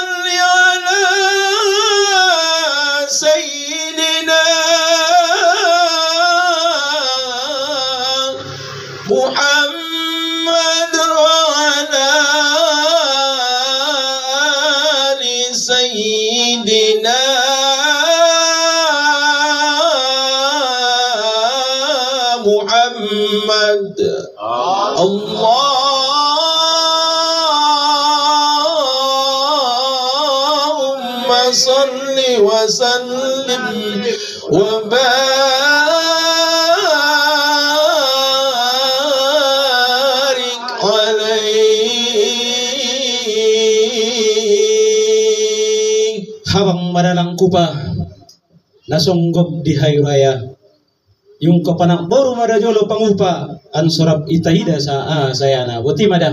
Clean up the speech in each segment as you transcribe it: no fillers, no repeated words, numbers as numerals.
صل على سيدنا محمد وعلى آل سيدنا محمد. اللهم صل وسلم وبارك عليه. Habang madalang kupa nasonggop di hari raya yung kapanak baru madajolo pangupa an sorab itahida sa sayana buti mada.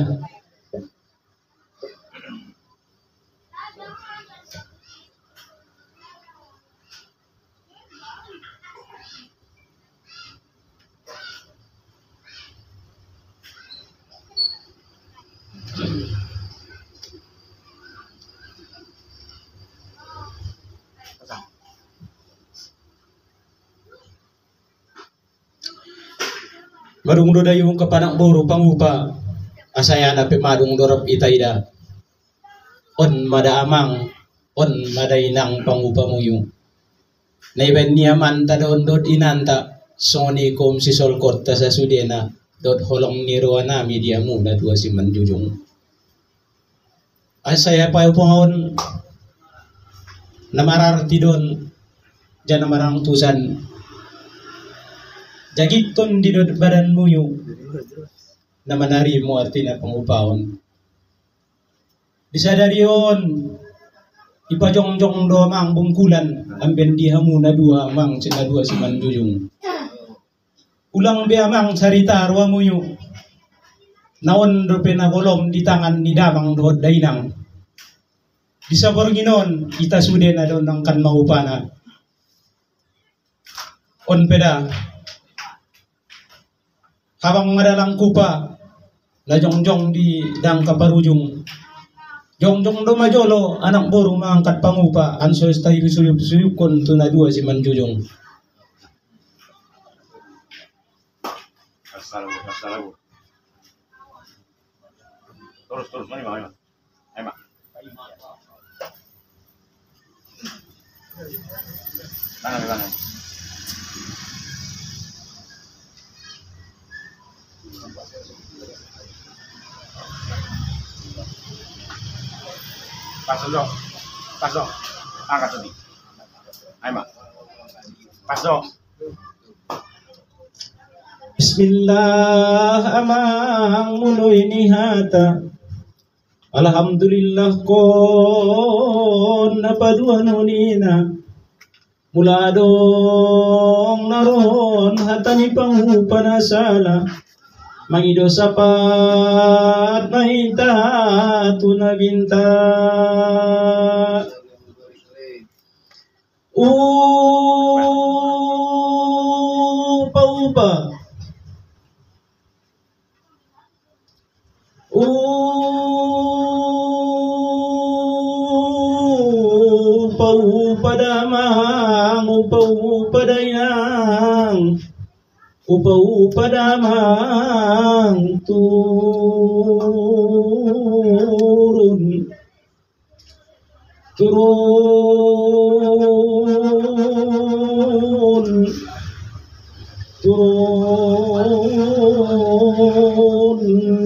Marung do dayung kapanak boro pangupa asayana pe madung dorop itaida on mada amang on mada inang pangupa muyung naiben niaman ta don dot inanta soni kom si solkot ta sa sudena dot holong nirwana media muna dua si manjujung asaya pa upon namarar tidon jana marang tusan jagiton di badan muyu na manari mo artina pangupawon disadarion ipajong-jong do mang bungkulan amben di hamu na dua mang cina dua si manjujung ulang be amang sarita ruwa muyu naon do penagolom di tangan ni damang do dainang disabor ginon kita sude na do nang kan maupana on peda habang madalang kupa la jongjong di dang kaparujung jongjong do majolo anak boru mangkat pangupa anso stay suyup kon tuna dua si manjujung. Assalamu terus mari ayo mak mana Pas dong, angkat sedih. Ayo mak, pas dong. Bismillah amang mulu ini hata alhamdulillah kon napadua nunina mula dong naron hatani pangupa nasala mangido sapat naita tuna binta upa damang upa dayang upa damang turun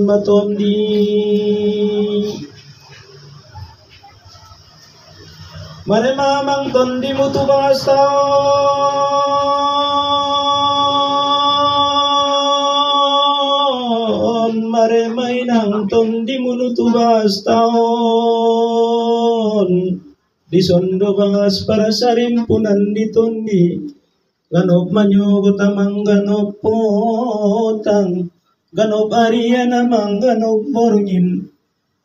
matondi mare mamang tondi mutu basta mare mainang tondi munutu baston disondo bangas para sarimpunan ditondi ganop manyogot amang ganop potang ganop arian amang ganop borngin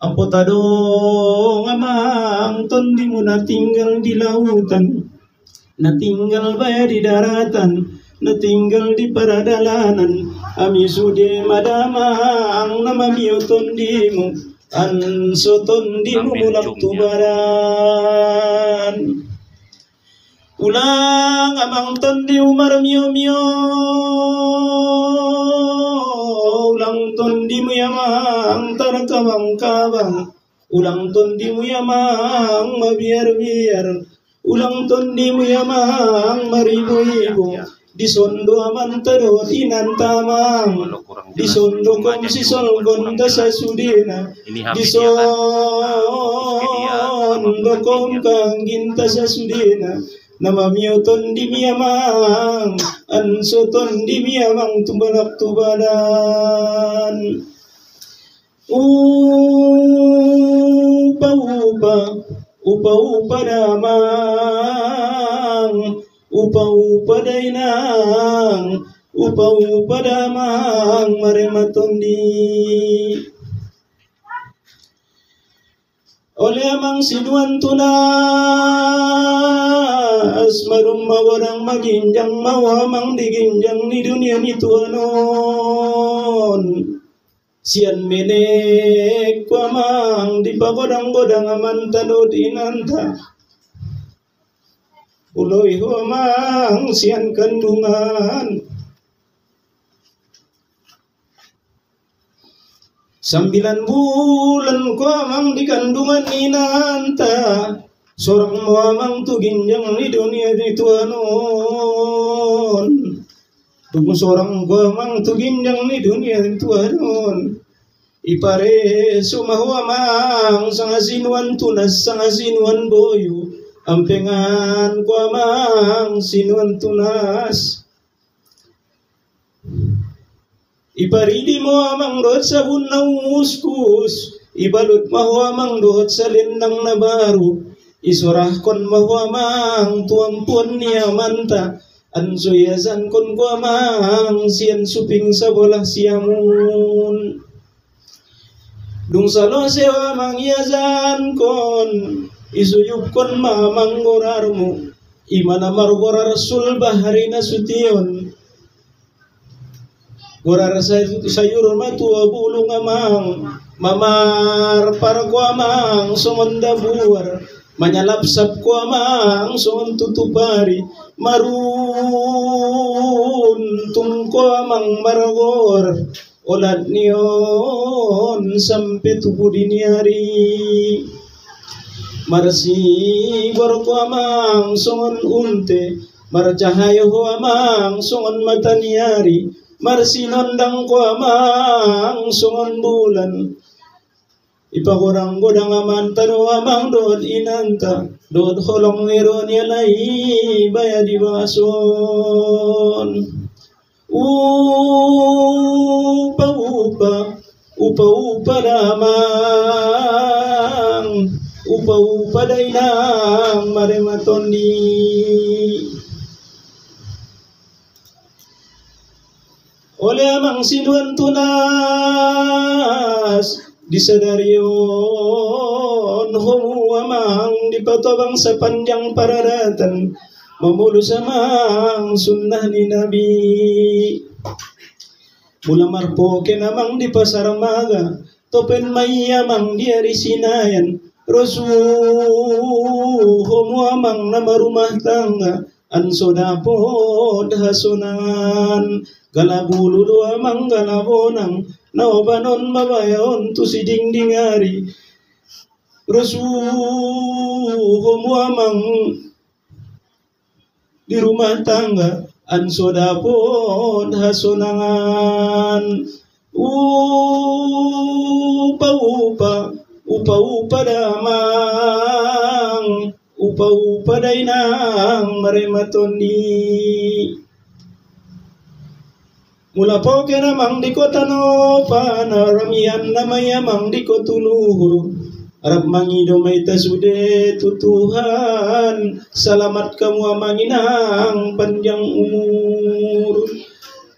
ampotadong amang tondi mo natinggal di lautan natinggal ba di daratan natinggal di paradalanan ami sude madama ang namamiyo tondi mo ansoton di mulak tubaran ulang amang ton di umar mio mio ulang ton di muyamang tarakabang kabang ulang ton di muyamang mabiar biar ulang ton di muyamang maribu ibu di sondo aman terus inan tamang di sondo kom si solgon dasa sudina di sondo kom kangin dasa sudina nama mioton di miamang ansoton di miamang tumbalak tubalan upa damang upa dainang upa damang marematondi oleh amang sinuan tunas marum mawarang maginjang mawamang diginjang ni dunia ni tuanon sian menek kuamang di pagodang-godang aman tanod inanta uloy huamang sian kandungan 9 bulan kuamang di kandungan inanta sorang muamang tu ginjang di dunia di tuanon tunggu sorang kuamang tu ginjang di dunia di tuanon ipare sumahuamang sangasinuan tunas sangasinuan boyu ampengan kuamang sinuan tunas iparidi mo amang doot sa bunaw muskus ibalot mo amang doot sa lindang na baru isurah kon mo amang tuampun niya manta ansuyasan kon ko amang siyan suping sa bolah siyamun dung salo sewa mang yazan kon isuyub kon mamang gorarmu imana margorar sul bahari na sution gorar sayur matua bulung amang mamar para ko amang sumonda buar manyalapsap ko amang suon tutupari marun tungko amang maragor olat niyon sampai tubuh diniari marsi gor ko amang suon unte marcahayo ho amang suon mataniari marsinondang ko amang sungon bulan ipagodang-godang aman tano amang dood inanta dood holong niro niya lai baya di bason upa damang upa dainang marematondi oleh amang sinuan tunas disadarion homo amang dipatobang sa panjang pararatan mamulus amang sunnah ni Nabi mula marpoke namang di pasaramaga topen mayamang diari sinayan rasul homo amang nama rumah tangga ansodapod hasunan galabulu amang galabonang naobanon mabayon tu si dingdingari rasul homo amang di rumah tangga ansodapod hasunangan upa damang upa dainang marematoni mula po namang di ko tanopan ramian na mayamang di ko tuluhur Arab mangido may tasude tutuhan salamat kamu amanginang panjang umur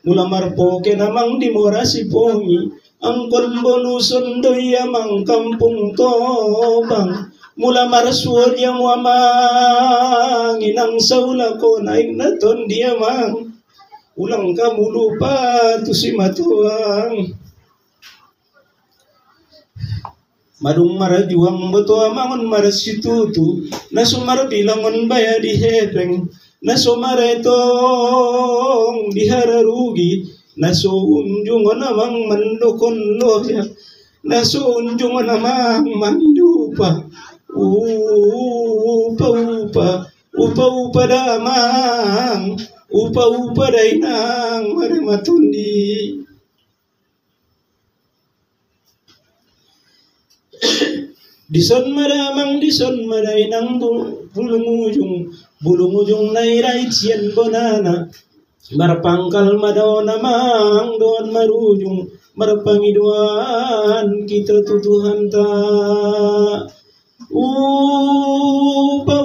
mula marpoke namang di morasi pongi ang konboluson doy amang kampung tobang mula marsuod yang amang inang saula ko naik naton dia mang ulang kamu lupa tu si matuang Madung marajuang boto amangon marasitutu nasumar bilangon baya di hepeng nasumaretong dihararugi nasunjungon amang mandokon loya nasunjungon amang mangidupa upa damang upa dainang marimatundi. Dison madamang dison madainang bulung ujung nairait sian bonana marpangkal madona mang don marujung marpangiduan kita tutuhan ta upa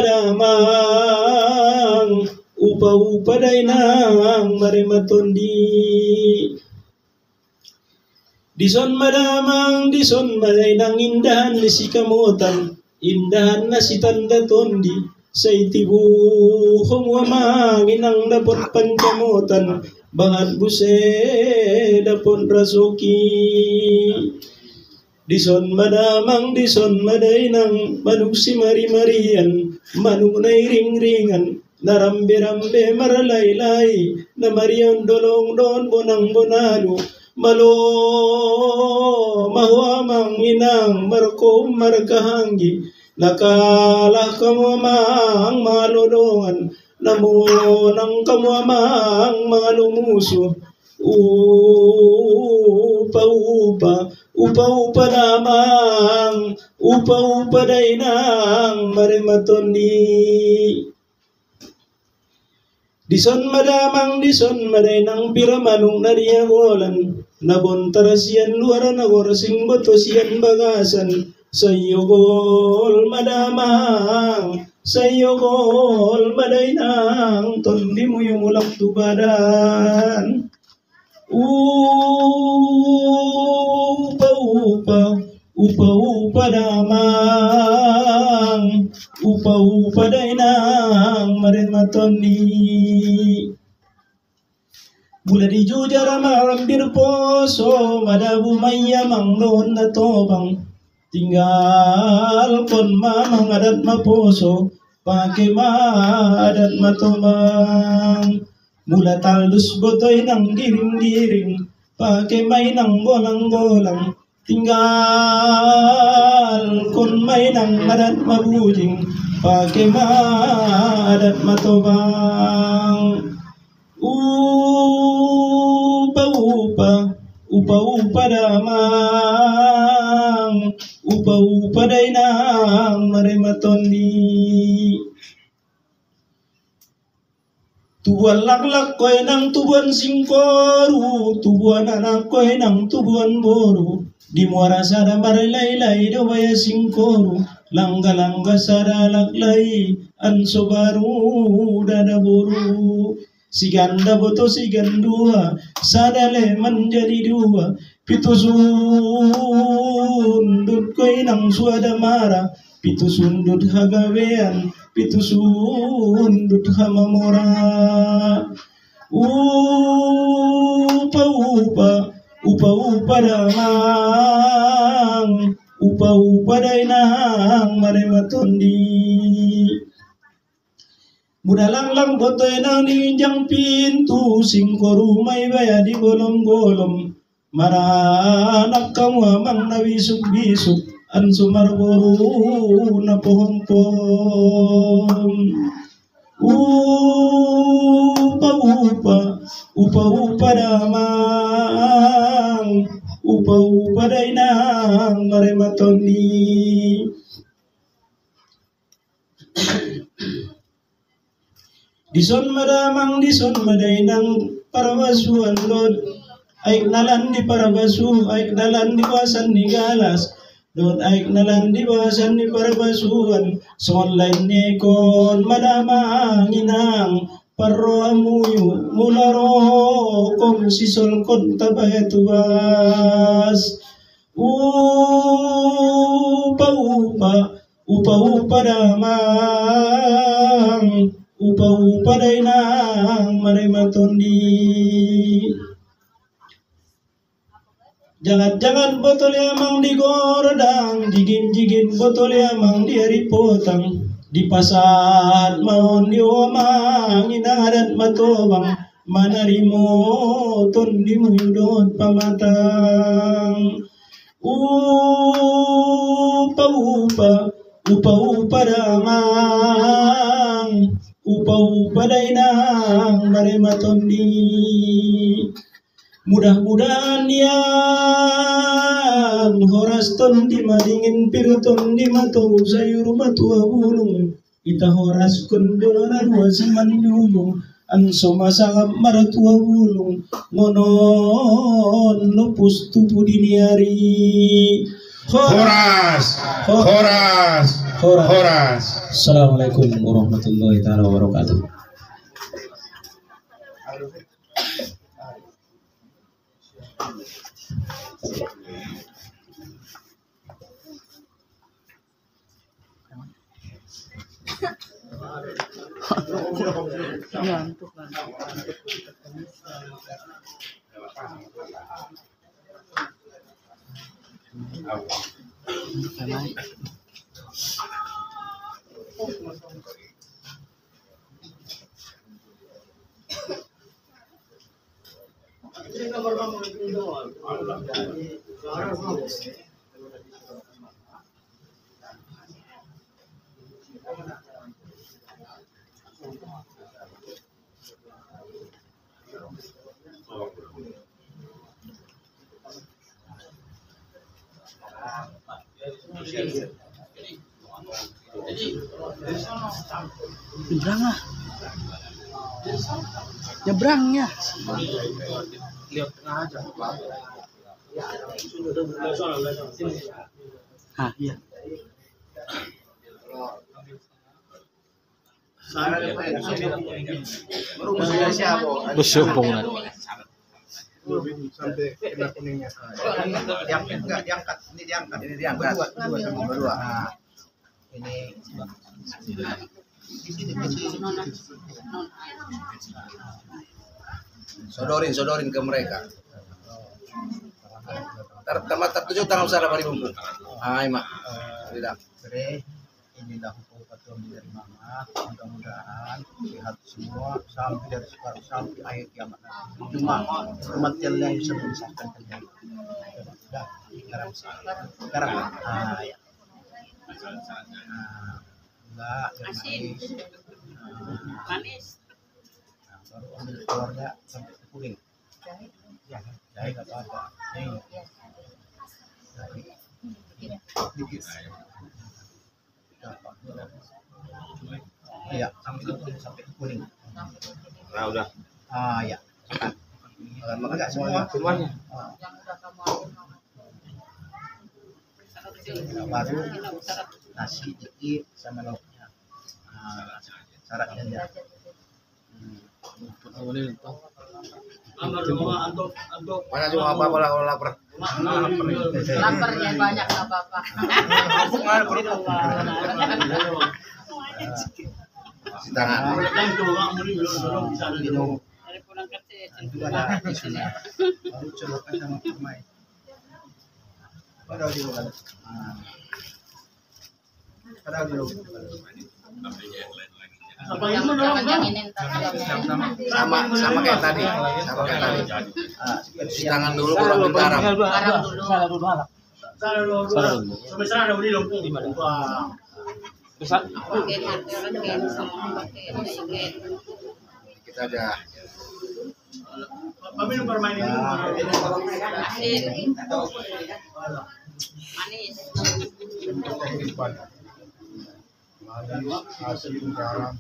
damang upa dainang marimatondi. Dison madamang dison madainang indahan ni si kamutan indahan na si tanda tondi sa itibu humwamang inang dapot pancamutan bangat buse dapon rasuki. Dison madamang dison madainang manug si mari-marian manug na ring-ringan narambe-rambe maralaylay na marian dolong don bonang bonalo malo mahuamang inang marko markahanggi nakalah kamu amang malolongan namo nang kamu amang malumuso upa damang upa dainang marimatoni. Dison madamang dison madainang piramanung nariagolan nabontarasian luar nagorasing botosian bagasan sayogol madamang sayogol madainang tondi mo yung ulang tubadan upa damang upa dainang marimatoni. Mula di jujara marambir poso madabu maya mangnon na tobang tinggal kon mamang adat maposo pake adat matobang mula taldus botoy nang diring-diring pake may nang bolang-bolang tinggal kon may nang adat mabujing pake adat matobang upa damang upa dainang marimatoni. Tubuan laklak koy nang tubuan singkoru tubuan anak koy nang tubuan boru di muara sada marilaylay dawaya singkoru langga-langga sada laklay anso baru dada boru. Si ganda boto si gandua sadale menjadi dua pitu sundut koy nang suada mara pitu sundut hagawean pitu sundut hamamora upa damang upa dainang marimatoni. Budalanglang botoy nang ninjang pintu singkoru may baya di golom-golom maranak kamu amang nawisuk-bisuk an sumarboru na pohon-pohon upa damang upa dainang marimatoni. Dison madamang dison madainang parabasuan lod aik nalan di parabasu aik nalan di wasan ni galas lod aik nalan di wasan ni parabasuan son lain nekon madamang inang parro amuyu mularo kom sisol kon tabayatubas upa damang upa dainang marimatoni. Jangan-jangan botol emang digordang, jigin-jigin botol emang diaripotang. Di pasar mau diomang, inadat matobang, manarimo ton dimuyudot pamatang. Upa damang, upa dainang, marematondi. Mudah-mudahan yan horas ton di madingin piruton di matau sayur matua bulung ita horas kondona dua siman yuyung anso masangap maratua bulung ngonon lupus tubuh diniari. Horas, horas, horas. Assalamualaikum warahmatullahi taala wabarakatuh. Nyebrangnya. Ah, iya. Busuk banget. Sampai kena kuningnya. Diangkat, ini diangkat. Berdua. Nah, ini sodorin ke mereka. Tertuju tangan besar dari bumbu. Hai mak. Tidak. Inilah hukum ketua dari mama. Mudah-mudahan sehat semua sampai dari sekarang sampai akhir kiamat. Cuma kematian yang bisa memisahkan terjadi. Sudah. Sekarang. Ya. Enggak, manis. Baru ambil telurnya sampai kuning. Ya, jahe nggak apa-apa. Dikit. Iya, sampai kuning. Nah, udah. Ya. Enggak semua. Semuanya. Baru nasi dikit sama lauknya. Syaratnya ya. Mana juga apa-apa lah kalau lapar. Laparnya banyak nggak apa-apa. Tangan. Minum. Itu ada di sini. Baru celupkan sama permai. Padahal di luar. Padahal di luar. Sama kayak tadi. Cuci tangan dulu baru garam. Kita ada hasil garam.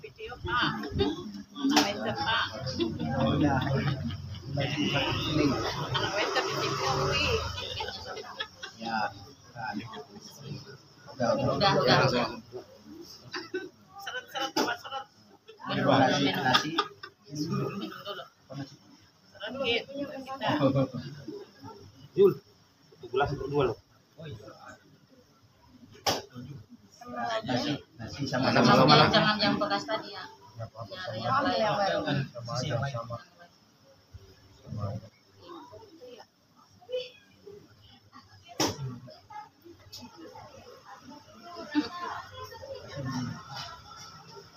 Ya, udah. Nasi. Yul, itu gelas berdua loh. Nasi sama Jangan yang bekas tadi ya. Yang lain.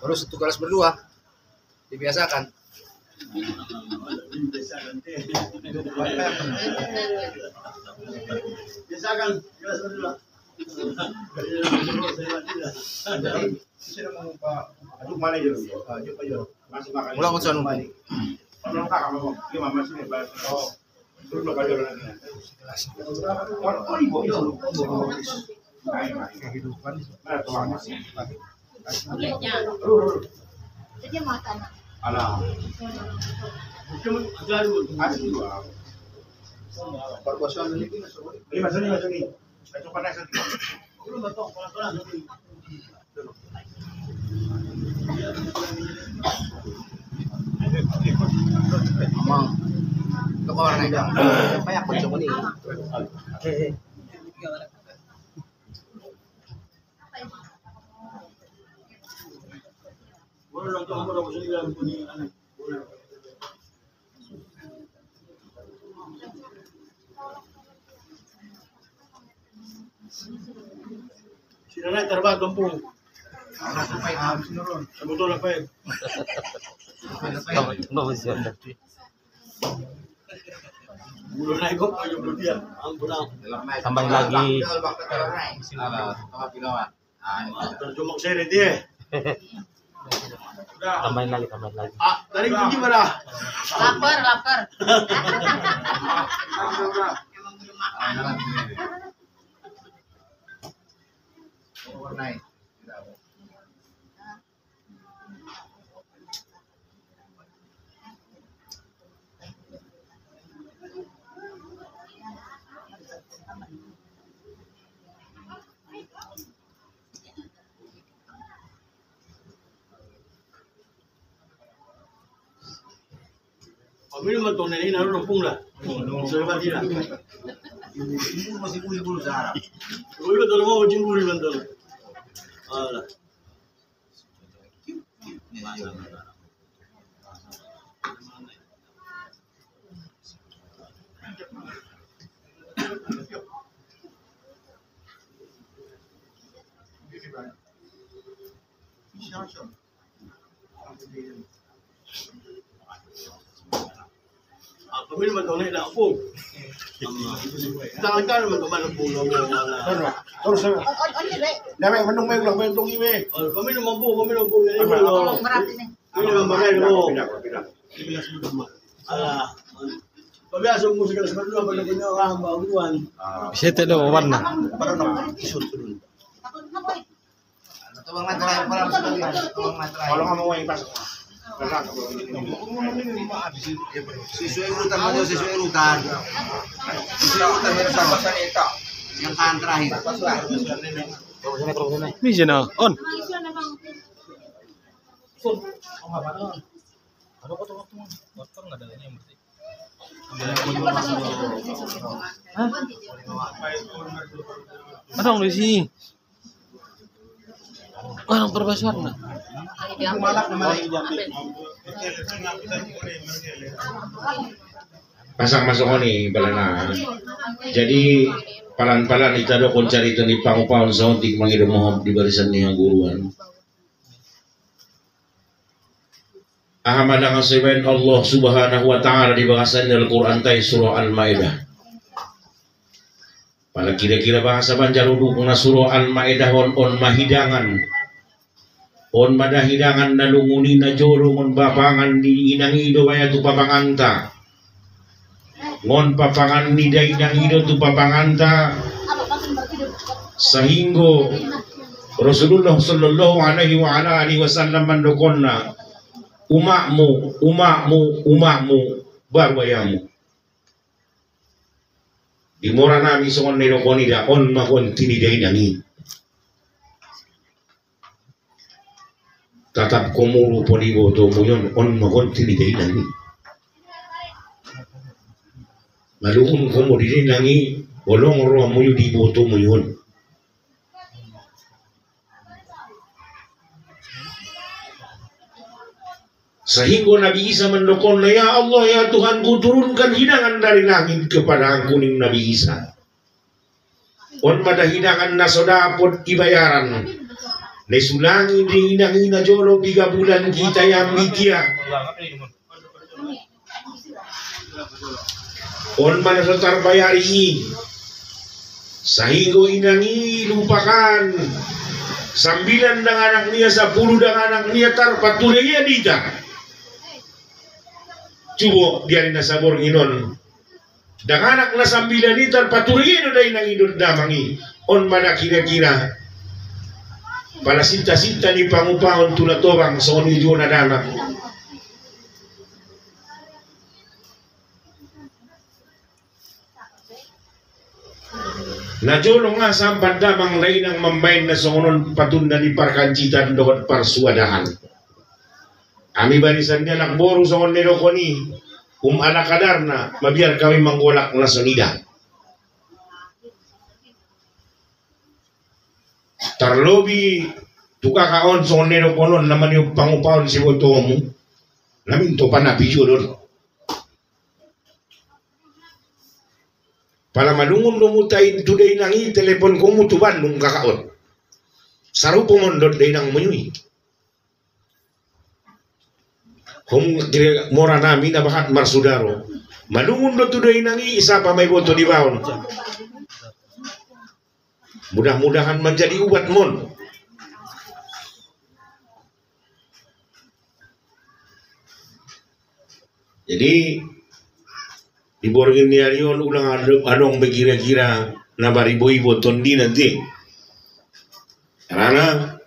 Baru satu kelas berdua. Dibiasakan. Biasakan kelas berdua. Ulang usaha numpang. Jadi makan. Amang. Ito ko na ikaw. Payak ko siya ko ni. Wala lang ito ako sa ilang po ni ano. Sino na trabaho kampung? Sa motor na pa yun. Bulo na ikaw, yung lutia. Ang bulang. Tambah lagi. Terjemah saya nanti eh. Tambahin lagi. Ah, tadi pergi mana? Lapar. Overnight. Kami naman itong nanay naroon ng pungla. Sa iba din. Masih bulu sa harap. Uy, ito naman, wajing guri man ito. Ala. Kami naman itong nanay na po. Tangan naman ito man ang pulo mo. Terus dami menung may ulang bentong iwe. Kami naman po. Marami na. Kami naman bagay mo. Ala. Pagbiasa mo sa kalas berdua, pag nagpunyo ang baguan. Bisa tidak warna. Tuwang matray pa lang sa kanya. Tuwang matray. Kalau kamu mau yang pas. Sesuai urutan mo daw, sesuai urutan. Sesuai urutan meron sa masanita. Yang tahan terakhir. Bisa na on. Anong di sini? Anong perbasar na? Pasang masuk ni balana. Jadi palan-palan itado kon carita ni pangupahon sa untik mangidom mo di barisan niya guruan. Ahamalang asibain Allah subhanahu wa ta'ala di bahasan del Quran tay surah Al-Maidah. Pada kira-kira bahasa Banjaruduk na surah Al-Maidah on mahidangan. On madahidangan na lunguni na jorong bapangan di inang ido baya tu papanganta. Ngon papangan ni da inang ido tu papanganta. Sahinggo Rasulullah sallallahu alaihi wa ala alihi wasallam mandokonna umakmu barwayamu. Di mora nami songon nero konida on makon tinidai dangi. Tatap komuru ponigo to muyon on makon tinidai dangi. Malukun komodini dangi bolong roh muyu di boto muyon. Sehingga Nabi Isa mendokon, ya Allah ya Tuhanku turunkan hidangan dari langit kepada kuning Nabi Isa. On pada hidangan nasodapot ibayaran. Nesulangi di inang-ina jolo 3 bulan kita yang mikia. On mana setar bayari sehingga inangi lupakan 9 dengan anak niya 10 dengan anak niya tarpatuloy ya dita. Cubo diari na sabor nginon. Dengan anak na 9 ni tarpatuloy no day nang idod damangi. On mana kira-kira para sinta-sinta ni pangupahon tulatobang sa unijo na danak. Najolo nga sa bandamang lain ang mambayin na songonon patunda ni parkancitan doon parsuadahan. Kami barisan niya nakboro songon nero ko ni alakadar na mabiar kami manggolak na sonida. Tarlobi tukakaon songon nero ko nun naman yung pangupahon si Botomo. Namin to panapidyo doon. Para malungun lumutay today nang telepon ko mutuban nung kakaon. Saru pumondot day nang muyuy. Kung mora namin na bakat marsudaro. Malungun do today nang isa pa may boto di baon. Mudah-mudahan menjadi ubat mon. Jadi diborgin ni arion ulang adong bekira-kira na baribo-ibo tondi nanti. Karena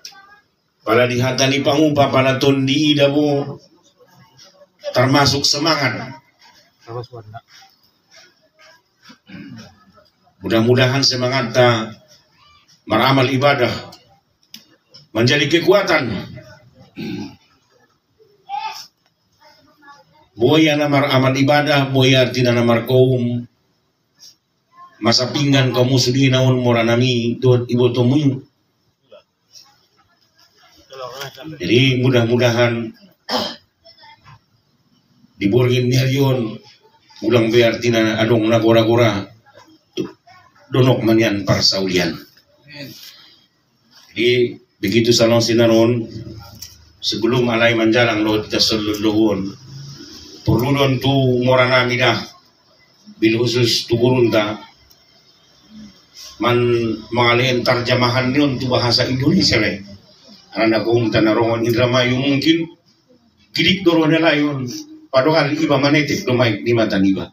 pada dihatani pangupa pada tondi dabo termasuk semangat. Mudah-mudahan semangat meramal ibadah menjadi kekuatan. Boya namar amal ibadah, boya artinya namar kaum masa pinggan kaum muslim naon moranami tuh ibu temu. Jadi mudah-mudahan diborgin niarion ulang be artinya adong na gora-gora donok manian parsaulian. Jadi begitu salon sinaron sebelum alai manjalang lo kita seluruhun perluan tu moranami dah bil khusus tu gurunta man mengalihin terjemahan ni untuk bahasa Indonesia le karena kung tanarongan Indramayu mungkin kidik doron nila yun padahal iba manetik lumay di mata niba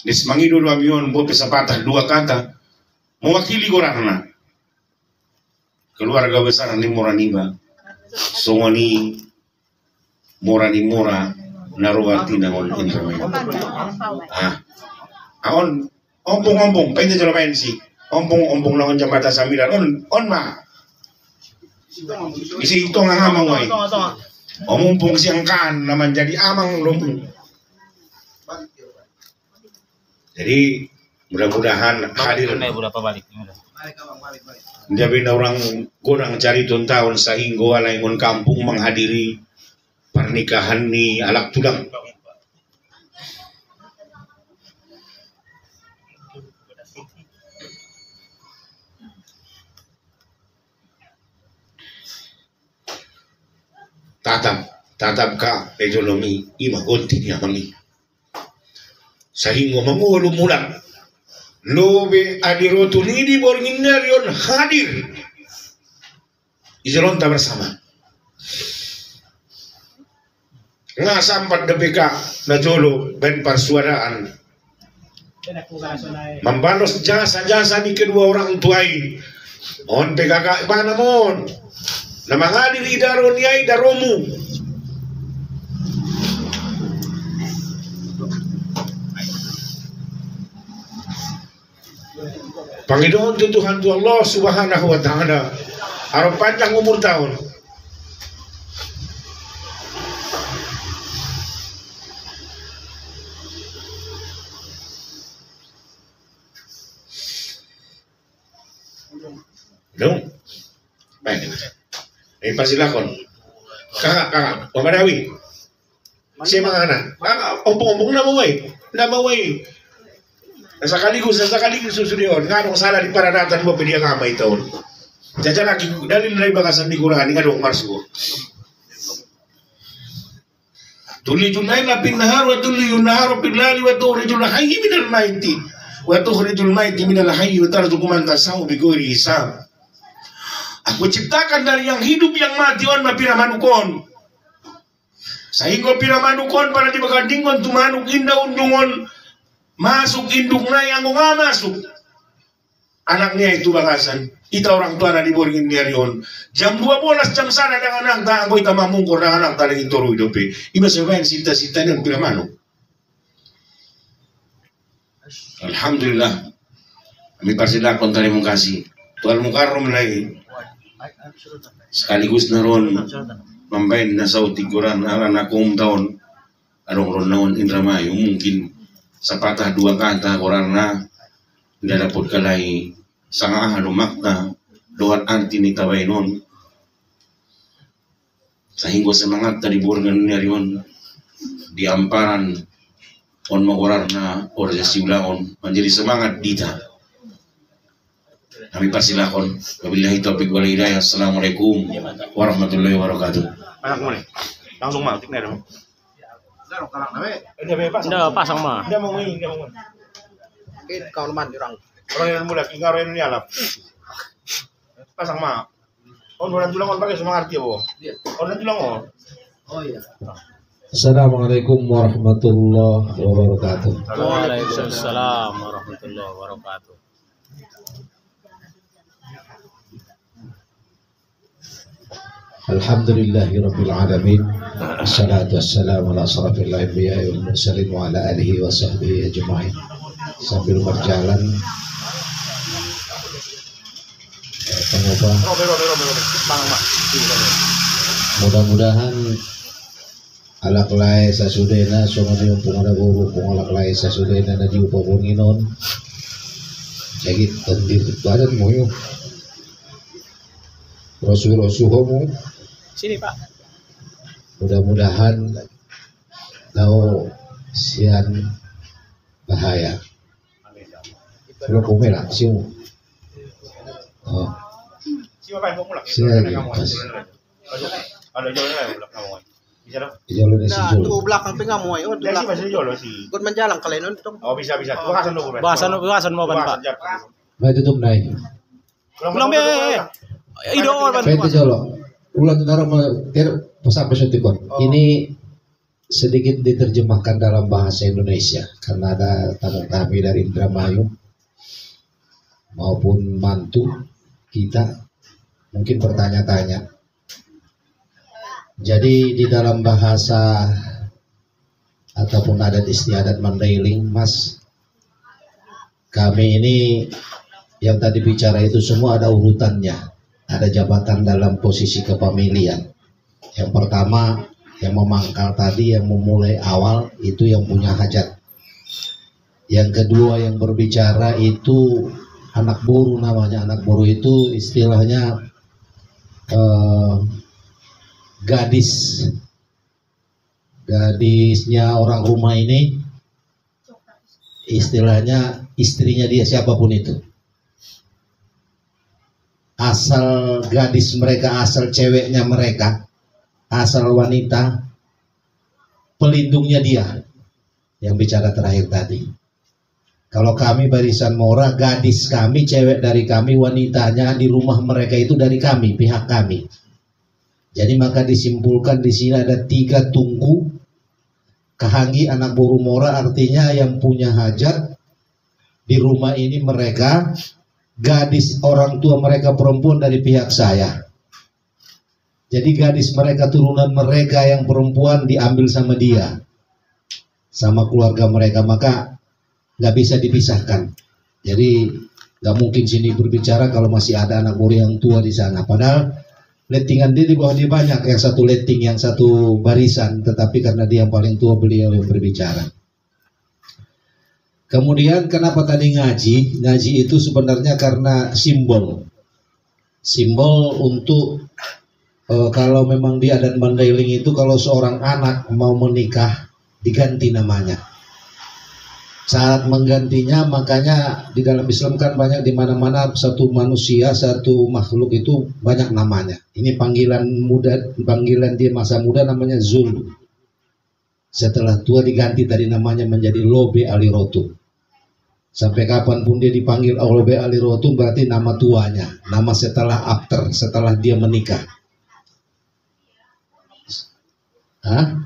des mangido do amion bo pesapatah 2 kata mewakili gorarna keluarga besar ni moraniba songoni morani mora naruwati na on Indramayu. On ompong pwede jalo pensi. Ompong lang ang mata sa milan. On ma. Isi ito nga amang way. Ompong siyang kan naman jadi amang lumpong. Jadi mudah-mudahan hadir. Jadi na orang kurang cari tahun sehingga walaupun kampung menghadiri pernikahan ni alak tudang. Tatap ka ejolomi ima gonti ni amangi. Sehingga mengulu mulang. Lobe adirotu nidi borginarion hadir. Ijalonta bersama. Nga sampat debeka na jolo ben parsuadaan membalas jasa-jasa di kedua orang tuai on PKK mana mon na mga diri daron yay daromu Panginoon Tuhan tu Allah Subhanahu wa taala harap panjang umur tahun. Dong, baik. Pasilakon. Kakak, pamadawi. Siya mga anak. Ompong-ompong na maway. Nasa kaligos susunod. Nga nung sala di paranatan mo, pwede ang amay taon. Jajan lagi dalil dari bakasan di Quran ini ada marsu. Tulijul laila bin nahar wa tulijul nahar bil laili wa tukhrijul hayy minal maiti wa tukhrijul maiti minal hayy wa tarzuqu man tasau bi ghairi hisab. Aku ciptakan dari yang hidup yang mati on mapira manukon. Sehingga pira manukon pada dibagandingon tu manuk indah undungon masuk induk na yang nggak masuk. Anaknya itu bakasan. Kita orang tua na diboringin dia rion. Jam 12 jam sana dengan anak tak aku kita mamungkur dengan anak tak lagi toru hidupi. Iba sebagian sita-sita yang pira manuk. Alhamdulillah. Kami persilahkan terima kasih. Tuhan Mukarram lagi. Sekaligus naron mambain na sa utiguran anak akong taon arong naon Indramayu mungkin sa patah dua kata koran na tidak dapat kalay sanga halumak doan anti ni tabainon sehingga semangat tadi burgan narion di amparan on makorar na organisasi ulaon menjadi semangat dita. Kami persilahkan. Wabillahi taufiq wal hidayah. Assalamualaikum warahmatullahi wabarakatuh. Anak mo nih. Langsung mautik na rin. Nda pasang mah. Hindi mo ngin, hindi mo ngin. Kau naman orang. Orang yang mula, king karo yang nialap. Pasang mah. On orang tulang on pakai semangat dia bo. Orang tulang on. Oh iya. Assalamualaikum warahmatullahi wabarakatuh. Waalaikumsalam warahmatullahi wabarakatuh. Alhamdulillahi Rabbil Alamin. Assalatu wassalamu ala asrafil anbiya'i wal mursalin wa ala alihi wa sahbihi ajma'in. Sambil berjalan pengoba mudah-mudahan alaklay sa sudena sumadiyung pungadago pungalaklay sa sudena na di upapunginon jagit tandir badan mo yun Rasul-Rasul mo. Sini Pak. Mudah-mudahan daw siyan bahaya. Pero kumela siyo. Oh. Siapa yang mau mulak? Siya pas. Ada jolo na mulak na mo. Bisa daw. Ijalo ni si Nah, Jul. tu belakang tengah mu ayo Jadi belakang. masih jolo sih. Ikut menjalang kalian itu. Oh bisa. Bahasan dulu. Bahasan mo ban Pak. May tutup na eh. Ulang be. Ido ban. Pwede Jolo. Ulang nara pasang pesutikon. Ini sedikit diterjemahkan dalam bahasa Indonesia karena ada tamu kami dari Indramayu maupun mantu kita mungkin bertanya-tanya. Jadi di dalam bahasa ataupun adat istiadat Mandailing, Mas, kami ini yang tadi bicara itu semua ada urutannya. Ada jabatan dalam posisi kepemilian. Yang pertama yang memangkal tadi, yang memulai awal itu yang punya hajat. Yang kedua yang berbicara itu anak boru namanya. Anak boru itu istilahnya gadisnya orang rumah ini, istilahnya istrinya dia siapapun itu. Asal gadis mereka, asal ceweknya mereka, asal wanita, pelindungnya dia yang bicara terakhir tadi. Kalau kami barisan Mora, gadis kami, cewek dari kami, wanitanya di rumah mereka itu dari kami, pihak kami. Jadi maka disimpulkan di sini ada 3 tungku Kahangi anak boru Mora, artinya yang punya hajat di rumah ini mereka. Gadis orang tua mereka perempuan dari pihak saya. Jadi gadis mereka, turunan mereka yang perempuan diambil sama dia, sama keluarga mereka, maka nggak bisa dipisahkan. Jadi nggak mungkin sini berbicara kalau masih ada anak boru yang tua di sana. Padahal lettingan dia di bawah dia banyak, yang satu letting, yang satu barisan, tetapi karena dia yang paling tua beliau yang berbicara. Kemudian kenapa tadi ngaji? Ngaji itu sebenarnya karena simbol untuk kalau memang di adat Mandailing itu kalau seorang anak mau menikah diganti namanya. Saat menggantinya, makanya di dalam Islam kan banyak, di mana-mana satu manusia, satu makhluk itu banyak namanya. Ini panggilan muda, panggilan dia masa muda namanya Zul. Setelah tua diganti tadi namanya menjadi Lobe Alirotum. Sampai kapanpun dia dipanggil Lobe Alirotum berarti nama tuanya, nama setelah after, setelah dia menikah. Hah?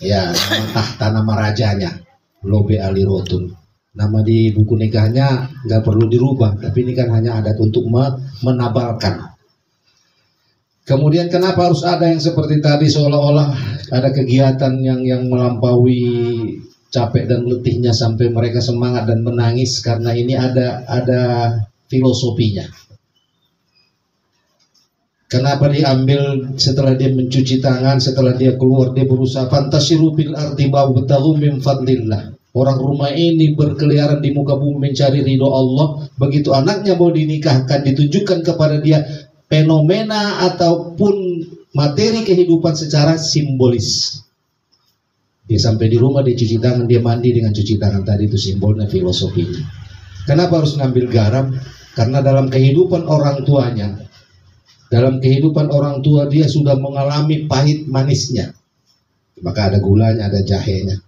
Ya, nama tahta, nama rajanya. Lobe Alirotum. Nama di buku nikahnya nggak perlu dirubah, tapi ini kan hanya adat untuk menabalkan. Kemudian kenapa harus ada yang seperti tadi, seolah-olah ada kegiatan yang melampaui capek dan letihnya sampai mereka semangat dan menangis, karena ini ada filosofinya. Kenapa diambil setelah dia mencuci tangan, setelah dia keluar, dia berusaha fantasiru fil ardi wabtaghu min fadlillah. Orang rumah ini berkeliaran di muka bumi mencari ridho Allah. Begitu anaknya mau dinikahkan, ditunjukkan kepada dia fenomena ataupun materi kehidupan secara simbolis. Dia sampai di rumah, dia cuci tangan, dia mandi dengan cuci tangan tadi, itu simbolnya, filosofinya. Kenapa harus ngambil garam? Karena dalam kehidupan orang tuanya, dalam kehidupan orang tua dia sudah mengalami pahit manisnya. Maka ada gulanya, ada jahenya.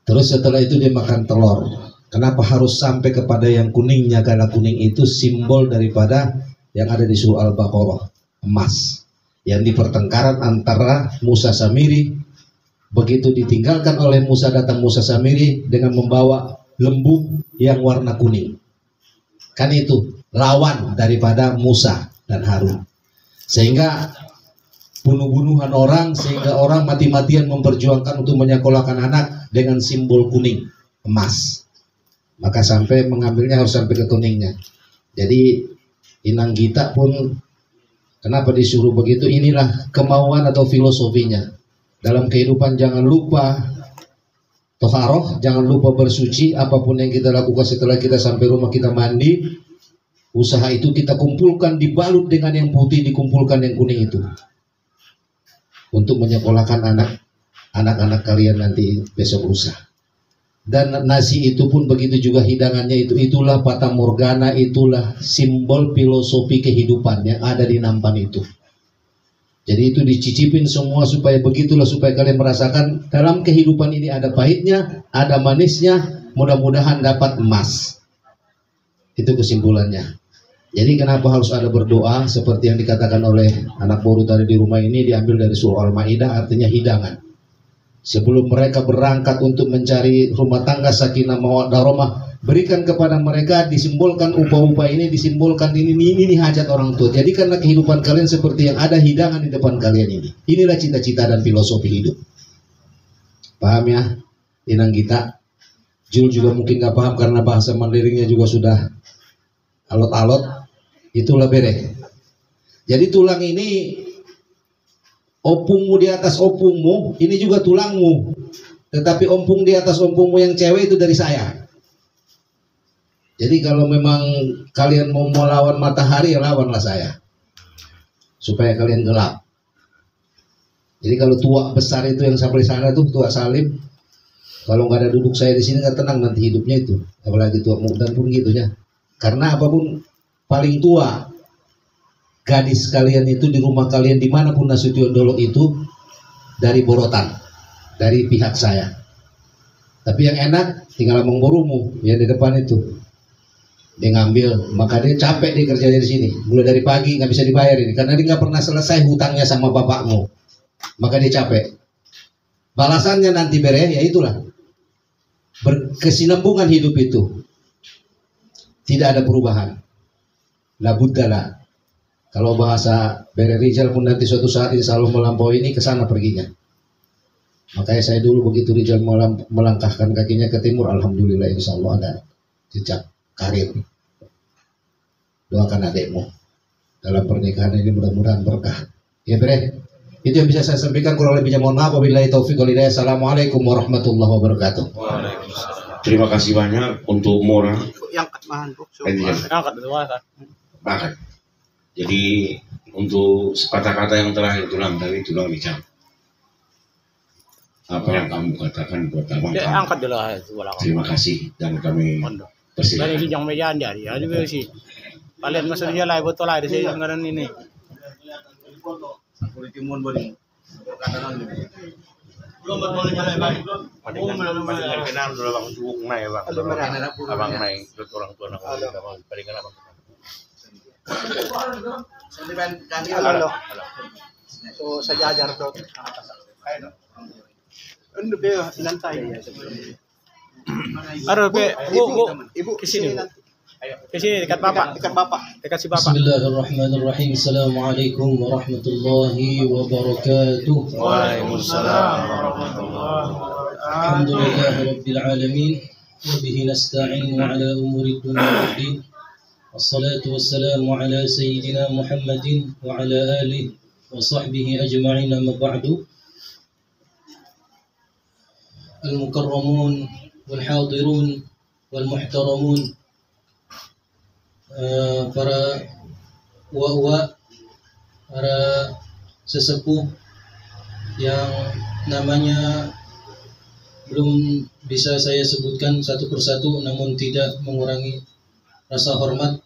Terus setelah itu dia makan telur. Kenapa harus sampai kepada yang kuningnya? Karena kuning itu simbol daripada yang ada di surah Al-Baqarah, emas. Yang di pertengkaran antara Musa Samiri, begitu ditinggalkan oleh Musa, datang Musa Samiri dengan membawa lembu yang warna kuning. Kan itu lawan daripada Musa dan Harun, sehingga bunuh-bunuhan orang, sehingga orang mati-matian memperjuangkan untuk menyekolahkan anak dengan simbol kuning, emas. Maka sampai mengambilnya harus sampai ke kuningnya. Jadi inang kita pun kenapa disuruh begitu? Inilah kemauan atau filosofinya. Dalam kehidupan jangan lupa toharoh, jangan lupa bersuci. Apapun yang kita lakukan setelah kita sampai rumah, kita mandi, usaha itu kita kumpulkan, dibalut dengan yang putih, dikumpulkan yang kuning itu, untuk menyekolahkan anak-anak kalian nanti besok lusa. Dan nasi itu pun begitu juga hidangannya, itulah fata morgana, itulah simbol filosofi kehidupan yang ada di nampan itu. Jadi itu dicicipin semua supaya begitulah, supaya kalian merasakan dalam kehidupan ini ada pahitnya, ada manisnya, mudah-mudahan dapat emas. Itu kesimpulannya. Jadi kenapa harus ada berdoa seperti yang dikatakan oleh anak baru tadi di rumah ini, diambil dari surah Al-Maidah, artinya hidangan. Sebelum mereka berangkat untuk mencari rumah tangga sakinah mawaddah rahmah, berikan kepada mereka, disimbolkan upah-upah ini, disimbolkan ini hajat orang tua. Jadi karena kehidupan kalian seperti yang ada hidangan di depan kalian ini. Inilah cita-cita dan filosofi hidup. Paham ya? Inang kita. Jul juga mungkin gak paham karena bahasa Mandarinnya juga sudah alot-alot. Itulah bere. Jadi tulang ini, opungmu di atas opungmu, ini juga tulangmu. Tetapi ompung di atas ompungmu yang cewek itu dari saya. Jadi kalau memang kalian mau melawan matahari, ya lawanlah saya, supaya kalian gelap. Jadi kalau tua besar itu yang sampai sana tuh, tua Salim, kalau nggak ada duduk saya di sini nggak tenang nanti hidupnya itu. Apalagi tua Mudan pun gitunya. Karena apapun paling tua gadis kalian itu di rumah kalian dimanapun Nasution Dolo itu dari borotan, dari pihak saya. Tapi yang enak tinggal mengborumu ya di depan itu. Dia ngambil, maka dia capek dia kerjanya di sini. Mulai dari pagi nggak bisa dibayar ini karena dia nggak pernah selesai hutangnya sama bapakmu. Maka dia capek. Balasannya nanti bere, ya itulah berkesinambungan hidup itu. Tidak ada perubahan. La buddala. Kalau bahasa Bere Rijal pun nanti suatu saat insya Allah melampaui ini, ke sana perginya. Makanya saya dulu begitu Rijal melangkahkan kakinya ke timur, alhamdulillah insya Allah ada jejak karir. Doakan adekmu dalam pernikahan ini, mudah-mudahan berkah. Ya Bere, itu yang bisa saya sampaikan, kurang lebihnya mohon maaf. Wabillahi taufiq wal hidayah. Assalamualaikum warahmatullahi wabarakatuh. Terima kasih banyak untuk Mora. Yang bahan bro. Bahkan. Jadi untuk kata-kata yang terakhir tulang bicara. apa yang kamu katakan buat abang Dia kamu. angkat dulu itu wala. Terima kasih dan kami Dari persilakan. sijang meja dari ada sih. Kalian masuk dia lah betul lah di sini ngaran ini. Kulit timun bodi. Katakan dulu. Palingan kenal dulu abang suwuk na ya bang. Abang naik dua orang tua nak palingan abang. Sentimen kami Halo. So sejajar to. Ano ba inantay? Aduh, bu, Ibu kesini. Kesini dekat bapak, dekat si bapak. Bismillahirrahmanirrahim. Assalamualaikum warahmatullahi wabarakatuh. Waalaikumsalam warahmatullahi wabarakatuh. Alhamdulillahi rabbil alamin. Wa bihi nasta'in ala umuri dunya waddin. Wassalatu wassalamu ala sayyidina Muhammadin wa ala alihi wa sahbihi ajma'in, amma ba'du. Al-mukarramun wal hadirun wal muhtaramun, para uwa-uwa, para sesepuh yang namanya belum bisa saya sebutkan satu persatu, namun tidak mengurangi rasa hormat.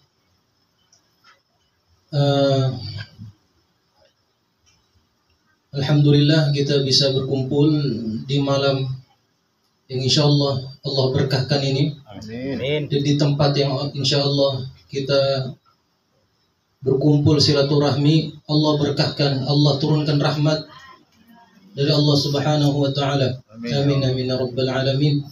Alhamdulillah kita bisa berkumpul di malam yang insya Allah Allah berkahkan ini. Amin. Dan di tempat yang insya Allah kita berkumpul silaturahmi, Allah berkahkan, Allah turunkan rahmat dari Allah Subhanahu wa taala. Amin amin ya rabbal alamin.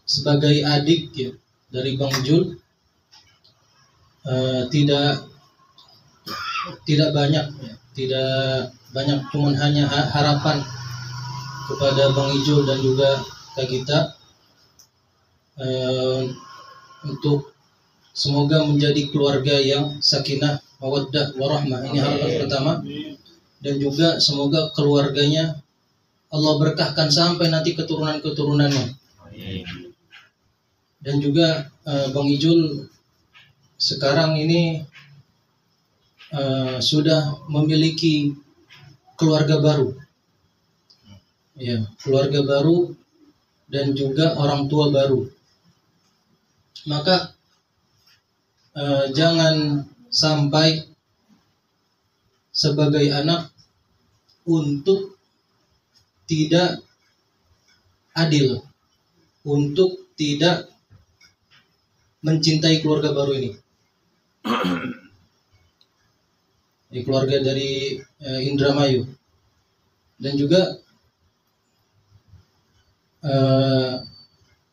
Sebagai adik ya, dari Bang Jul, tidak banyak ya, tidak banyak, cuman hanya harapan kepada Bang Ijul dan juga Kak Gita, untuk semoga menjadi keluarga yang sakinah, mawaddah, warahmah. Ini harapan pertama. Dan juga semoga keluarganya Allah berkahkan sampai nanti keturunan-keturunannya. Dan juga Bang Ijul sekarang ini sudah memiliki keluarga baru. Ya, keluarga baru dan juga orang tua baru. Maka jangan sampai sebagai anak untuk tidak adil, untuk tidak mencintai keluarga baru ini. Ini keluarga dari Indramayu. Dan juga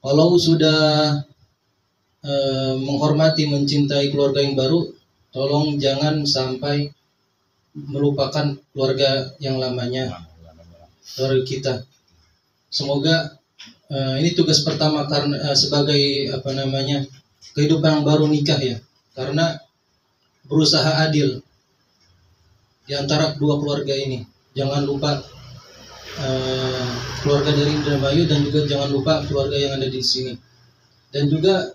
kalau sudah menghormati, mencintai keluarga yang baru, tolong jangan sampai melupakan keluarga yang lamanya, keluarga kita. Semoga ini tugas pertama karena sebagai kehidupan yang baru nikah ya, karena berusaha adil di antara kedua keluarga ini. Jangan lupa keluarga dari Indramayu dan juga jangan lupa keluarga yang ada di sini. Dan juga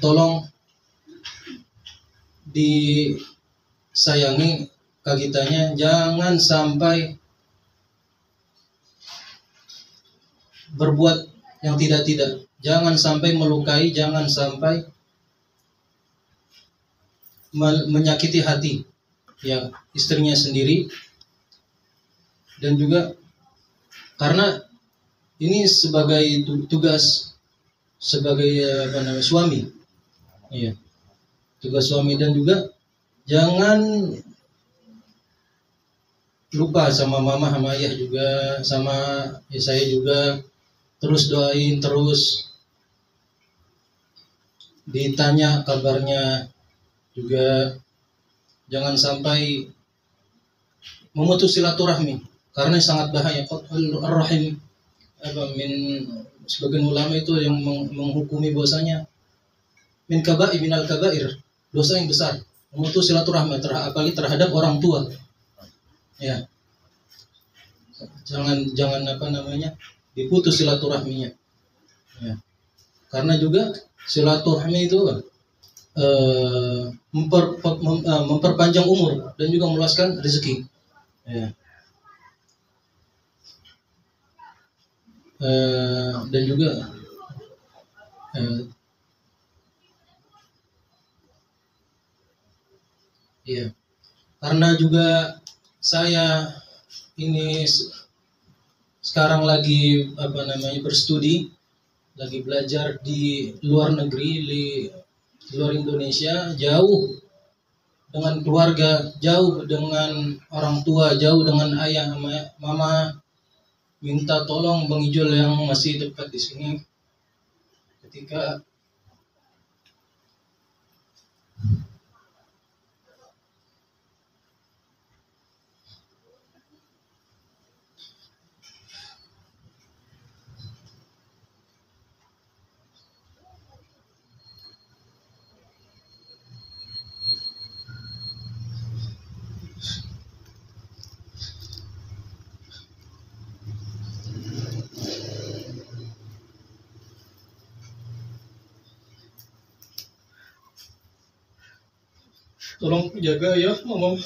tolong disayangi Kak Gitanya, jangan sampai berbuat yang tidak-tidak, jangan sampai melukai, jangan sampai menyakiti hati ya istrinya sendiri. Dan juga karena ini sebagai tugas sebagai suami, iya, tugas suami. Dan juga jangan lupa sama mama, sama ayah juga, sama saya juga, terus doain, terus ditanya kabarnya juga. Jangan sampai memutus silaturahmi karena sangat bahaya. Qatul rahim, sebagian ulama itu yang menghukumi bahwasanya minal kabair, dosa yang besar, memutus silaturahmi, apalagi terhadap orang tua. Ya, jangan diputus silaturahminya. Ya. Karena juga silaturahmi itu memperpanjang umur dan juga meluaskan rezeki. Ya. Dan juga iya, karena juga saya ini sekarang lagi berstudi, lagi belajar di luar negeri, di luar Indonesia, jauh dengan keluarga, jauh dengan orang tua, jauh dengan ayah, mama. Minta tolong Bang Ijul yang masih dekat di sini, ketika tolong jaga ya mama,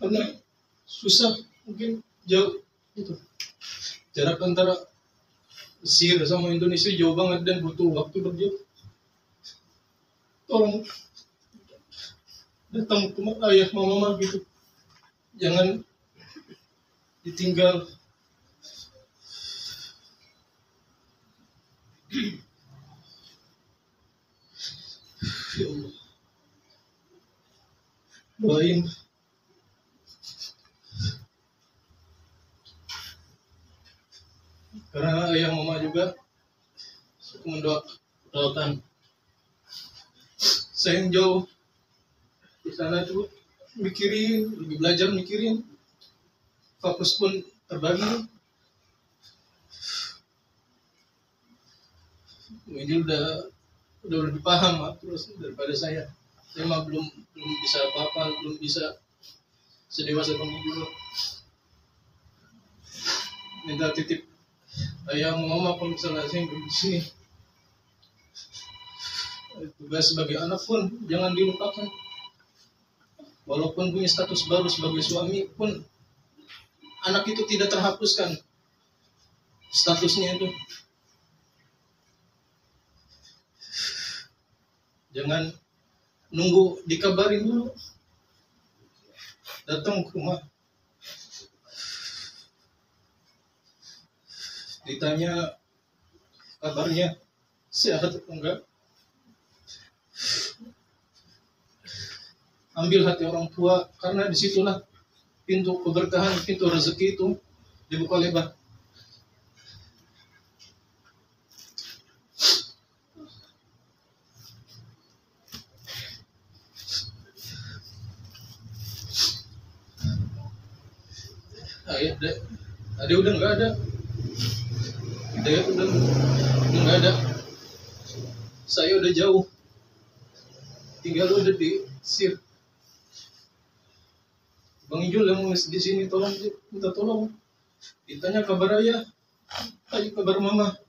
karena susah, mungkin jauh itu jarak antara Mesir sama Indonesia jauh banget dan butuh waktu berjauh. Tolong datang ke ayah mama gitu, jangan ditinggal. Ya Allah, doain karena ayah mama juga suka mendoakan saya yang jauh di sana tuh, mikirin, lagi belajar mikirin, fokus pun terbagi. Ini udah lebih paham terus daripada saya. Saya mah belum bisa apa-apa, belum bisa sedewasa Bang Ijul. Minta titip ayah mama kalau misalnya saya di sini. Tugas sebagai anak pun jangan dilupakan. Walaupun punya status baru sebagai suami pun, anak itu tidak terhapuskan statusnya itu. Jangan nunggu dikabarin dulu, datang ke rumah, ditanya kabarnya sehat atau enggak. Ambil hati orang tua, karena disitulah pintu keberkahan, pintu rezeki itu dibuka lebar. Ada udah nggak ada, udah nggak ada. Saya udah jauh, tinggal udah di Sir. Bang Ijul yang di sini, tolong minta tolong. Ditanya kabar ayah, ayo kabar mama.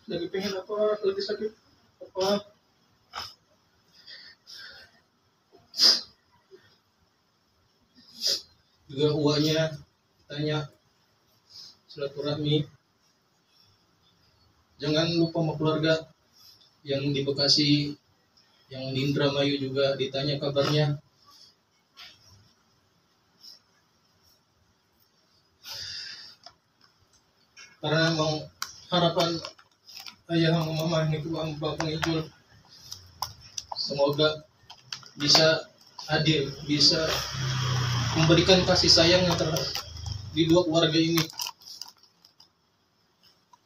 Lagi pengen apa? Lagi sakit apa? Juga uangnya tanya silaturahmi. Jangan lupa sama keluarga yang di Bekasi, yang di Indramayu juga ditanya kabarnya. Karena memang harapan ayah sama mama ini tuh Bang Ijul, semoga bisa hadir, bisa memberikan kasih sayang yang di dua keluarga ini.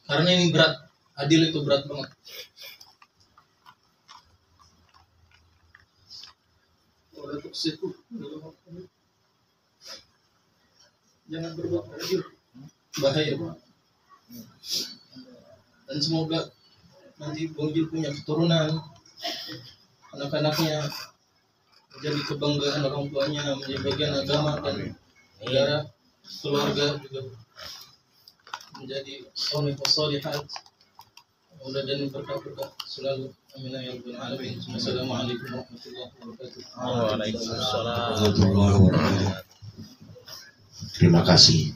Karena ini berat, adil itu berat banget. Jangan berbuat adil, bahaya banget. Dan semoga nanti Bang Ijul punya keturunan, anak-anaknya menjadi kebanggaan orang tuanya, menjadi bagian agama dan negara, keluarga juga. menjadi soleh solihat, mudah dan berkah selalu. Amin ya rabbal alamin. Wassalamualaikum warahmatullahi wabarakatuh. Waalaikumsalam. Terima kasih.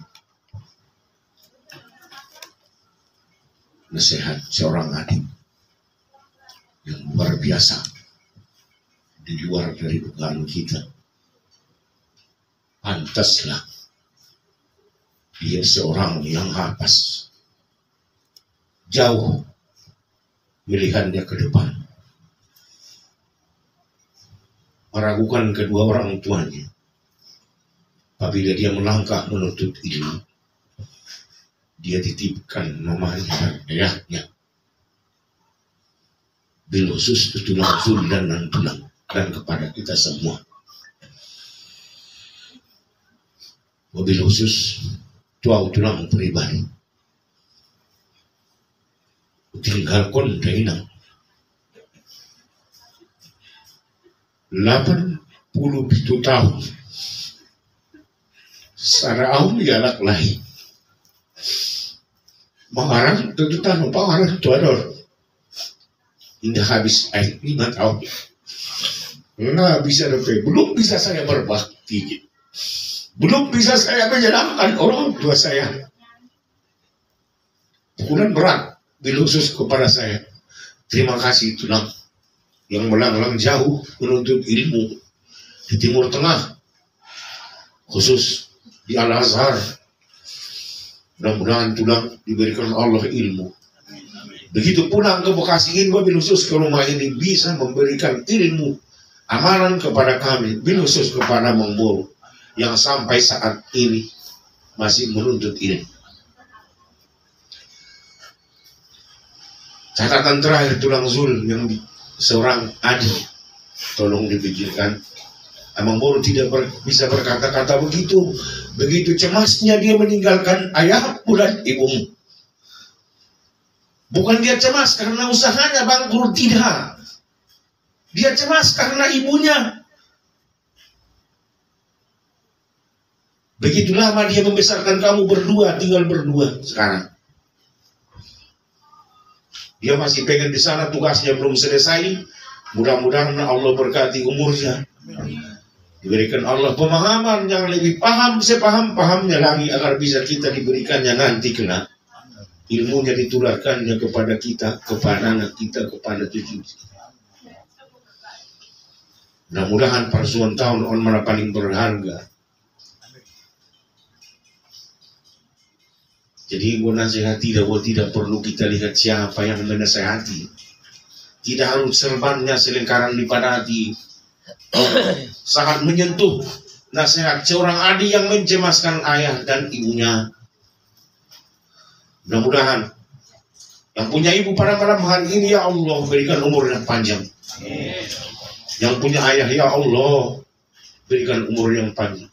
Nasihat seorang adik yang luar biasa, di luar dari dugaan kita. Pantaslah dia seorang yang hafaz, jauh pilihannya ke depan, meragukan kedua orang tuanya. Apabila dia melangkah menuntut ilmu, dia titipkan namanya dan ayahnya, bil khusus tulang suldan dan tulang, dan kepada kita semua. Wabil khusus tulang pribadi. Tinggalkan dainang 87 tahun. Sarau jalak lain. Mengarang tentu tanah pengarang itu ada. Indah habis 5 tahun. Nggak bisa dapat. Belum bisa saya berbakti. Belum bisa saya menyenangkan orang tua saya. Pukulan berat bil khusus kepada saya. Terima kasih tulang yang melanglang jauh menuntut ilmu di Timur Tengah, khusus di Al-Azhar. Mudah-mudahan tulang diberikan Allah ilmu. Begitu pulang ke Bekasi ini, bil khusus ke rumah ini bisa memberikan ilmu amalan kepada kami, bil khusus kepada Mang Boro yang sampai saat ini masih menuntut ilmu. Catatan terakhir tulang Zul yang seorang adik, tolong dipikirkan. Mang Boro tidak bisa berkata-kata begitu. Begitu cemasnya dia meninggalkan ayah dan ibumu. Bukan dia cemas karena usahanya bangkrut, tidak. Dia cemas karena ibunya. Begitu lama dia membesarkan kamu berdua, tinggal berdua sekarang. Dia masih pengen di sana, tugasnya belum selesai. Mudah-mudahan Allah berkati umurnya. Diberikan Allah pemahaman yang lebih paham, sepaham-pahamnya lagi agar bisa kita diberikannya nanti kelak. Ilmunya ditularkannya kepada kita, kepada anak kita, kepada cucu. Mudah-mudahan persuan tahun on mana paling berharga. Jadi menasihati tidak perlu kita lihat siapa yang menasihati. Tidak harus serbannya selengkaran dipadati. Sangat menyentuh nasihat seorang adik yang mencemaskan ayah dan ibunya. Mudah-mudahan yang punya ibu pada malam hari ini, ya Allah berikan umur yang panjang. Yang punya ayah, ya Allah berikan umur yang panjang.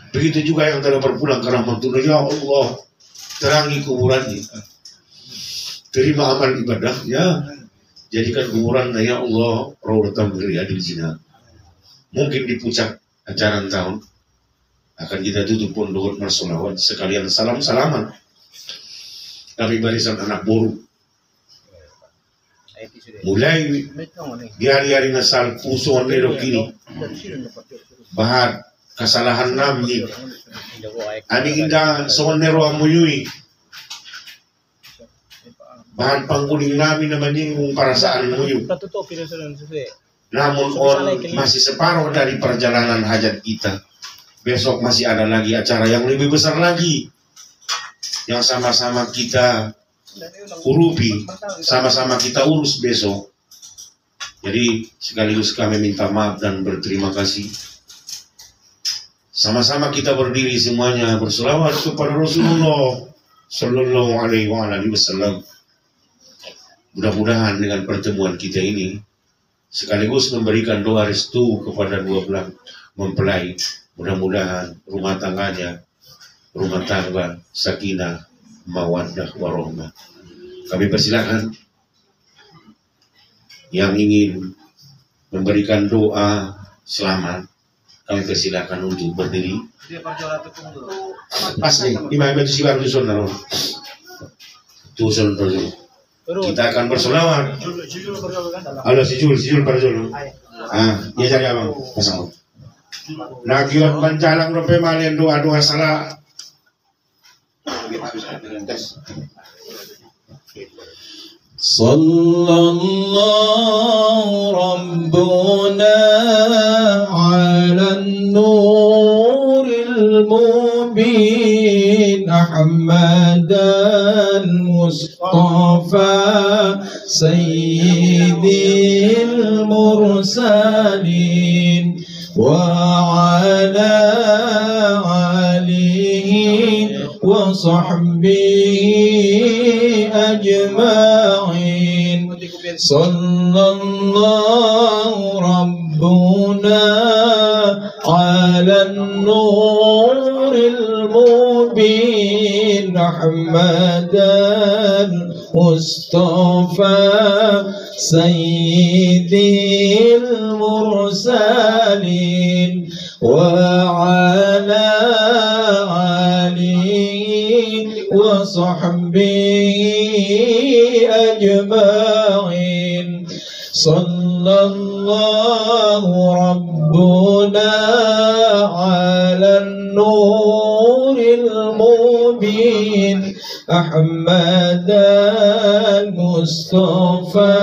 Begitu juga yang telah berpulang ke rahmatullah, ya Allah terangi kuburannya, terima amal ibadahnya, jadikan kuburannya ya Allah rawdatan min riyadil jannah. Mungkin di puncak acara tahun akan kita tutup pun dengan bersolawat sekalian salam-salaman. Kami barisan anak Boro mulai di hari-hari nasal pusuan nedok ini bahar kesalahan nami ani indah soal nero amuyui bahan pangkuling namin naman yung perasaan muyu. Namun masih separuh dari perjalanan hajat kita. Besok masih ada lagi acara yang lebih besar lagi yang sama-sama kita urupi, sama-sama kita urus besok. Jadi sekaligus kami minta maaf dan berterima kasih. Sama-sama kita berdiri semuanya berselawat kepada Rasulullah Sallallahu Alaihi Wasallam. Mudah-mudahan dengan pertemuan kita ini sekaligus memberikan doa restu kepada dua belah mempelai. Mudah-mudahan rumah tangga sakinah, mawaddah, warahmah. Kami persilakan yang ingin memberikan doa selamat. Kami persilakan untuk berdiri. Pas nih, imam itu sih baru Tusun dulu. Turun. Kita akan berselawat. Halo si Jul pada dulu. Dia cari abang. Pasang. Nagiot pancalang rope malian doa salah. Sallallahu Rabbuna ala nuril mubin Ahmadan Mustafa Sayyidil Mursalin wa ala alihi wa sahbihi ajma'in sallallahu rabbuna ala nuril mubin ahmadan mustafa sayyidil mursalin wa ala alihi wa sahbihi ajma'in sallallahu rabbuna ala nuril mubin ahmadan mustafa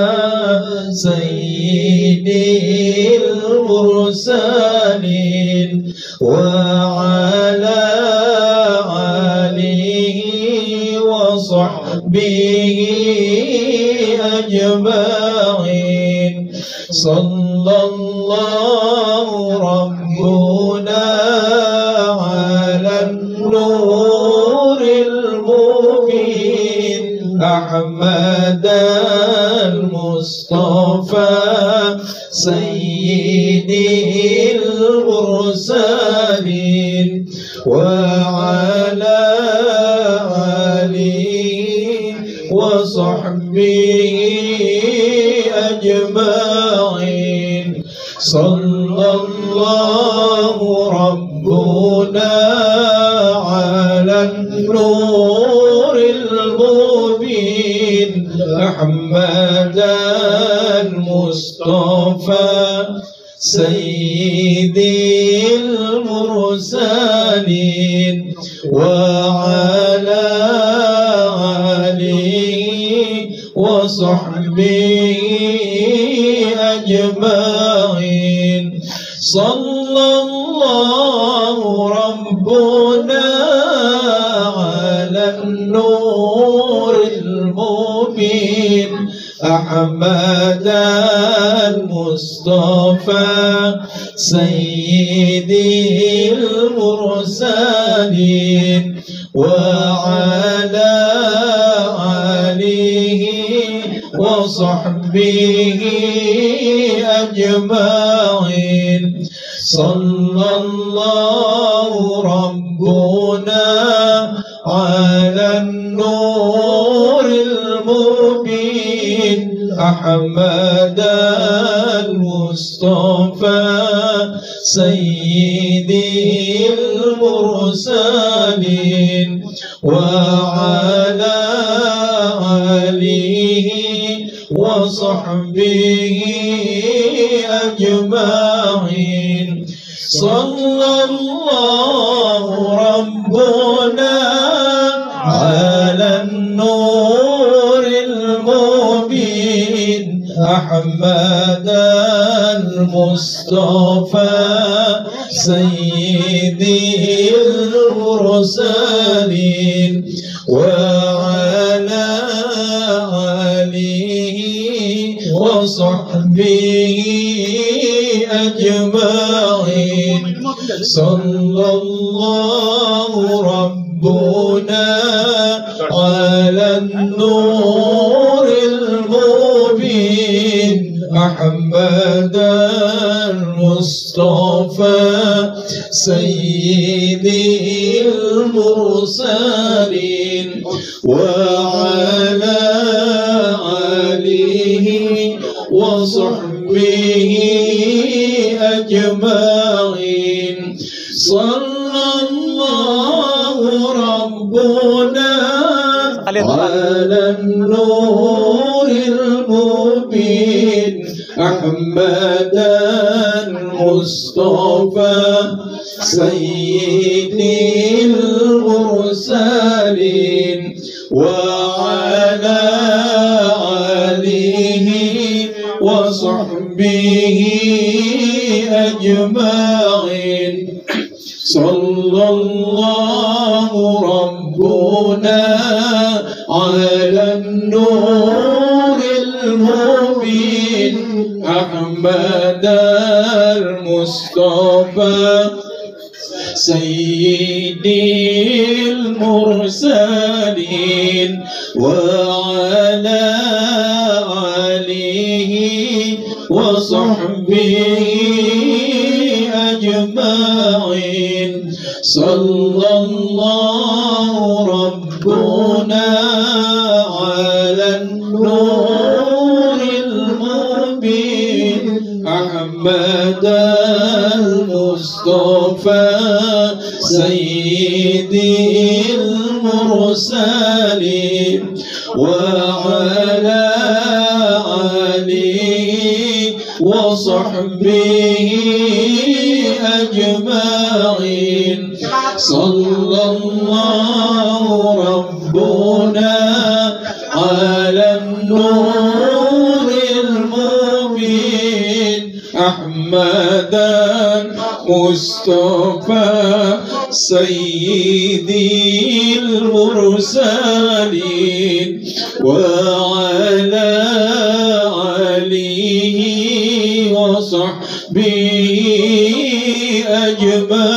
sayyidil mursalin wa ala alihi wa sahbihi ajma'in sallallahu rabbuna ala nuril mubin ahmadan mustafa sayyidil mursalin wa ala alihi wa sahbihi ajma'in sallallahu rabbuna ala nuril mubin ahmadan mustafa sayyidil mursalin wa ala alihi wa sahbihi ajma'in sallallahu rabbuna ala nuril mubin ahmadan mustafa sayyidil mursalin wa ala alihi wa sahbihi ajma'in sallallahu rabbuna ala nuril mubin ahmadan mustafa sayyidil mursalin wa ala alihi wa sahbihi ajma'in sallallahu rabbuna ala nuril mubin ahmadan mustafa sayyidil mursalin wa ala alihi wa sahbihi ajma'in sallallahu rabbuna ala nuril mubin ahmadan mustafa sayyidil mursalin wa ala alihi wa sahbihi ajma'in sallallahu rabbuna على النور المبين أحمد المصطفى سيد المرسلين وعلى آله وصحبه أجمعين صلى الله ربنا على النور المبين أحمد المصطفى سيد المرسلين وعلى آله وصحبه أجمعين صلى الله ربنا على النور المبين أحمد المصطفى سيد المرسلين وعلى آله وصحبه أجمعين صلى الله ربنا على النور المبين أحمد المصطفى سيد المرسلين وعلى آله وصحبه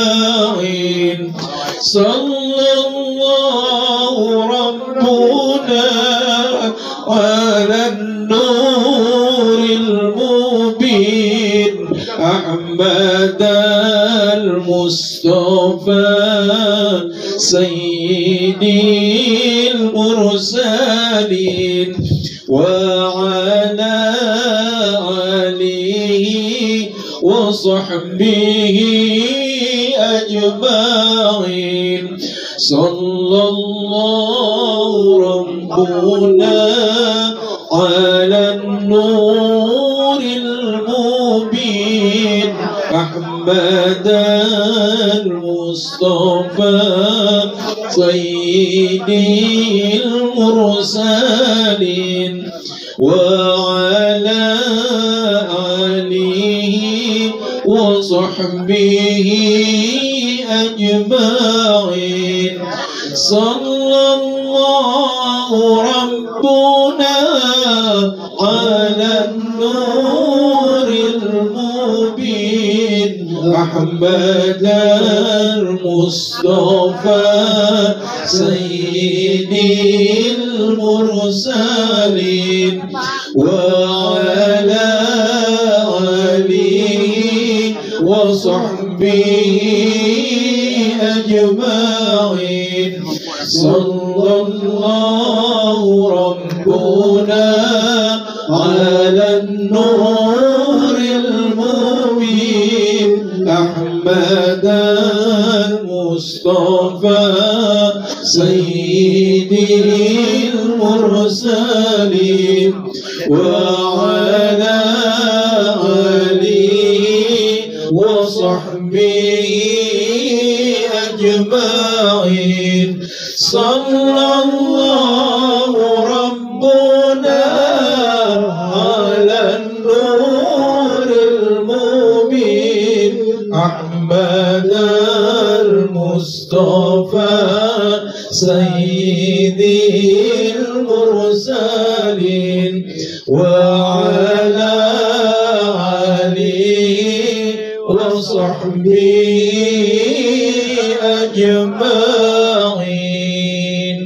أجمعين صلى الله ربنا على النور المبين أحمد المصطفى سيد المرسلين وعلى آله وصحبه أجمعين صلى الله ربنا على النور المبين أحمد المصطفى سيد المرسلين وعلى آله وصحبه أجمعين صلى الله ربنا على النور المبين أحمد المصطفى سيد المرسلين وعلى آله وصحبه أجمعين صلى الله ربنا على النور المبين أحمد المصطفى سيد المرسلين وعلى آله وصحبه أجمعين صلى الله ربنا على النور المبين أحمد المصطفى سيد المرسلين وعلى آله وصحبه أجمعين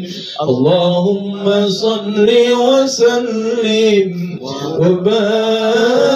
اللهم صل وسلم وبارك